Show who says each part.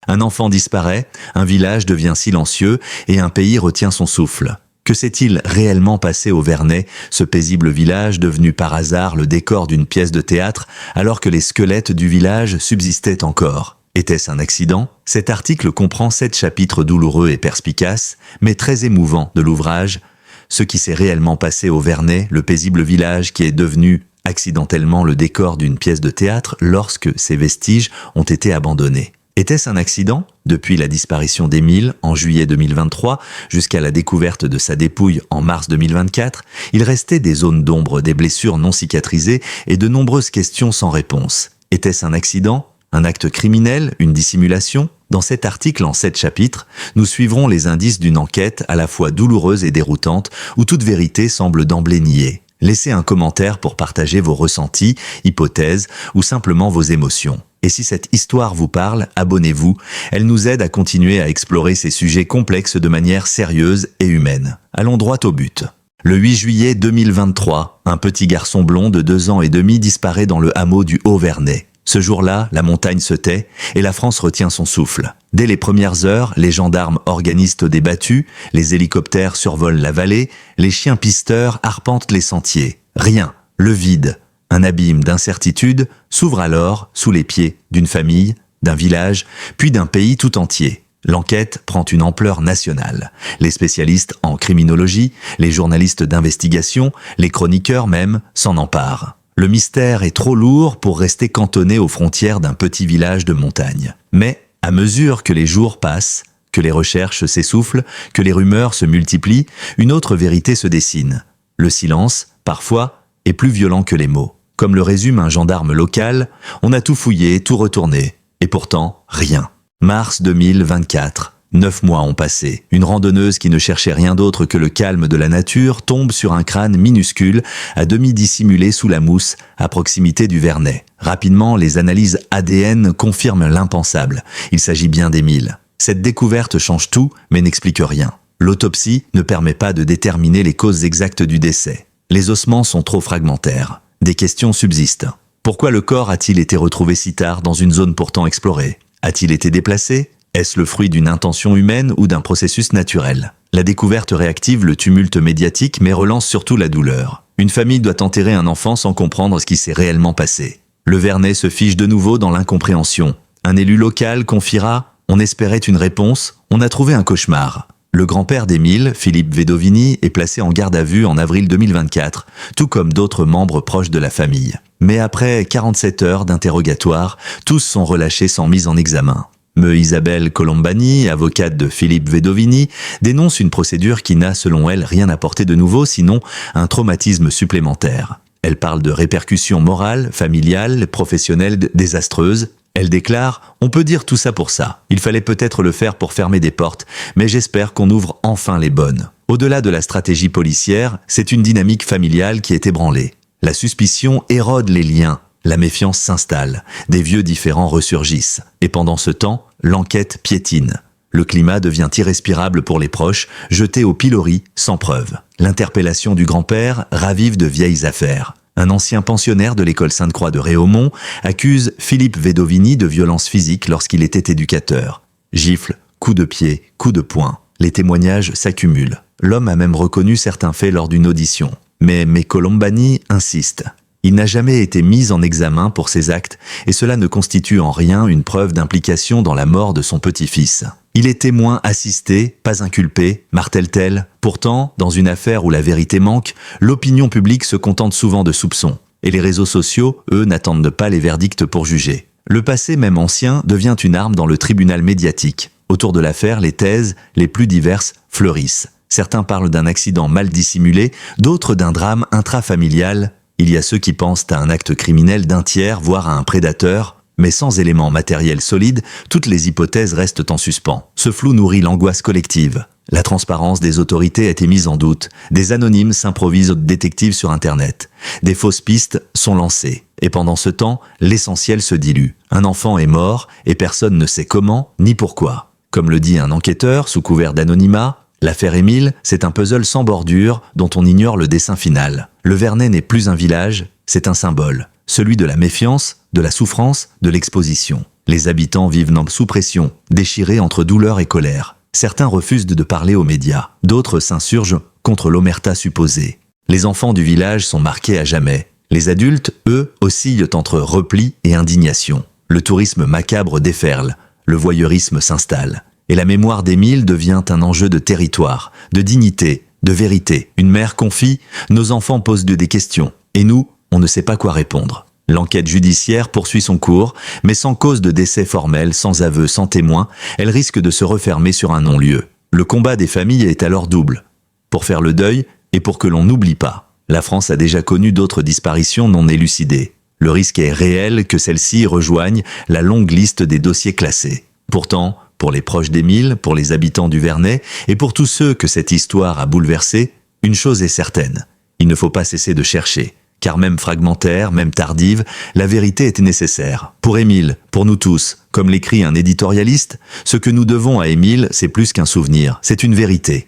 Speaker 1: Un enfant disparaît, un village devient silencieux et un pays retient son souffle. Que s'est-il réellement passé au Vernet, ce paisible village devenu par hasard le décor d'une pièce de théâtre alors que les squelettes du village subsistaient encore? Était-ce un accident? Cet article comprend 7 chapitres douloureux et perspicaces, mais très émouvants de l'ouvrage. Ce qui s'est réellement passé au Vernet, le paisible village qui est devenu accidentellement le décor d'une pièce de théâtre lorsque ses vestiges ont été abandonnés. Était-ce un accident? Depuis la disparition d'Émile en juillet 2023 jusqu'à la découverte de sa dépouille en mars 2024, il restait des zones d'ombre, des blessures non cicatrisées et de nombreuses questions sans réponse. Était-ce un accident? Un acte criminel? Une dissimulation? Dans cet article en 7 chapitres, nous suivrons les indices d'une enquête à la fois douloureuse et déroutante où toute vérité semble d'emblée niée. Laissez un commentaire pour partager vos ressentis, hypothèses ou simplement vos émotions. Et si cette histoire vous parle, abonnez-vous, elle nous aide à continuer à explorer ces sujets complexes de manière sérieuse et humaine. Allons droit au but. Le 8 juillet 2023, un petit garçon blond de 2 ans et demi disparaît dans le hameau du Haut-Vernet. Ce jour-là, la montagne se tait et la France retient son souffle. Dès les premières heures, les gendarmes organisent des battues, les hélicoptères survolent la vallée, les chiens pisteurs arpentent les sentiers. Rien, le vide. Un abîme d'incertitude s'ouvre alors sous les pieds d'une famille, d'un village, puis d'un pays tout entier. L'enquête prend une ampleur nationale. Les spécialistes en criminologie, les journalistes d'investigation, les chroniqueurs même s'en emparent. Le mystère est trop lourd pour rester cantonné aux frontières d'un petit village de montagne. Mais, à mesure que les jours passent, que les recherches s'essoufflent, que les rumeurs se multiplient, une autre vérité se dessine. Le silence, parfois, est plus violent que les mots. Comme le résume un gendarme local, on a tout fouillé, tout retourné. Et pourtant, rien. Mars 2024. 9 mois ont passé. Une randonneuse qui ne cherchait rien d'autre que le calme de la nature tombe sur un crâne minuscule, à demi dissimulé sous la mousse, à proximité du Vernet. Rapidement, les analyses ADN confirment l'impensable. Il s'agit bien d'Émile. Cette découverte change tout, mais n'explique rien. L'autopsie ne permet pas de déterminer les causes exactes du décès. Les ossements sont trop fragmentaires. Des questions subsistent. Pourquoi le corps a-t-il été retrouvé si tard dans une zone pourtant explorée? A-t-il été déplacé? Est-ce le fruit d'une intention humaine ou d'un processus naturel? La découverte réactive le tumulte médiatique mais relance surtout la douleur. Une famille doit enterrer un enfant sans comprendre ce qui s'est réellement passé. Le Vernet se fige de nouveau dans l'incompréhension. Un élu local confiera « On espérait une réponse, on a trouvé un cauchemar ». Le grand-père d'Émile, Philippe Vedovini, est placé en garde à vue en avril 2024, tout comme d'autres membres proches de la famille. Mais après 47 heures d'interrogatoire, tous sont relâchés sans mise en examen. Isabelle Colombani, avocate de Philippe Vedovini, dénonce une procédure qui n'a, selon elle, rien apporté de nouveau, sinon un traumatisme supplémentaire. Elle parle de répercussions morales, familiales, professionnelles désastreuses. Elle déclare « On peut dire tout ça pour ça. Il fallait peut-être le faire pour fermer des portes, mais j'espère qu'on ouvre enfin les bonnes. » Au-delà de la stratégie policière, c'est une dynamique familiale qui est ébranlée. La suspicion érode les liens. La méfiance s'installe, des vieux différends ressurgissent, et pendant ce temps, l'enquête piétine. Le climat devient irrespirable pour les proches, jetés au pilori sans preuve. L'interpellation du grand-père ravive de vieilles affaires. Un ancien pensionnaire de l'école Sainte-Croix de Réaumont accuse Philippe Vedovini de violences physiques lorsqu'il était éducateur. Gifles, coups de pied, coups de poing. Les témoignages s'accumulent. L'homme a même reconnu certains faits lors d'une audition. Mais Colombani insiste. Il n'a jamais été mis en examen pour ses actes et cela ne constitue en rien une preuve d'implication dans la mort de son petit-fils. Il est témoin assisté, pas inculpé, martèle-t-elle. Pourtant, dans une affaire où la vérité manque, l'opinion publique se contente souvent de soupçons. Et les réseaux sociaux, eux, n'attendent pas les verdicts pour juger. Le passé, même ancien, devient une arme dans le tribunal médiatique. Autour de l'affaire, les thèses, les plus diverses, fleurissent. Certains parlent d'un accident mal dissimulé, d'autres d'un drame intrafamilial. Il y a ceux qui pensent à un acte criminel d'un tiers, voire à un prédateur. Mais sans éléments matériels solides, toutes les hypothèses restent en suspens. Ce flou nourrit l'angoisse collective. La transparence des autorités a été mise en doute. Des anonymes s'improvisent détectives sur Internet. Des fausses pistes sont lancées. Et pendant ce temps, l'essentiel se dilue. Un enfant est mort et personne ne sait comment ni pourquoi. Comme le dit un enquêteur sous couvert d'anonymat, l'affaire Émile, c'est un puzzle sans bordure dont on ignore le dessin final. Le Vernet n'est plus un village, c'est un symbole. Celui de la méfiance, de la souffrance, de l'exposition. Les habitants vivent sous pression, déchirés entre douleur et colère. Certains refusent de parler aux médias, d'autres s'insurgent contre l'omerta supposée. Les enfants du village sont marqués à jamais. Les adultes, eux, oscillent entre repli et indignation. Le tourisme macabre déferle, le voyeurisme s'installe. Et la mémoire d'Émile devient un enjeu de territoire, de dignité, de vérité. Une mère confie, nos enfants posent des questions. Et nous, on ne sait pas quoi répondre. L'enquête judiciaire poursuit son cours, mais sans cause de décès formel, sans aveu, sans témoin, elle risque de se refermer sur un non-lieu. Le combat des familles est alors double. Pour faire le deuil et pour que l'on n'oublie pas. La France a déjà connu d'autres disparitions non élucidées. Le risque est réel que celles-ci rejoignent la longue liste des dossiers classés. Pourtant, pour les proches d'Émile, pour les habitants du Vernet et pour tous ceux que cette histoire a bouleversés, une chose est certaine. Il ne faut pas cesser de chercher. Car même fragmentaire, même tardive, la vérité était nécessaire. Pour Émile, pour nous tous, comme l'écrit un éditorialiste, ce que nous devons à Émile, c'est plus qu'un souvenir, c'est une vérité.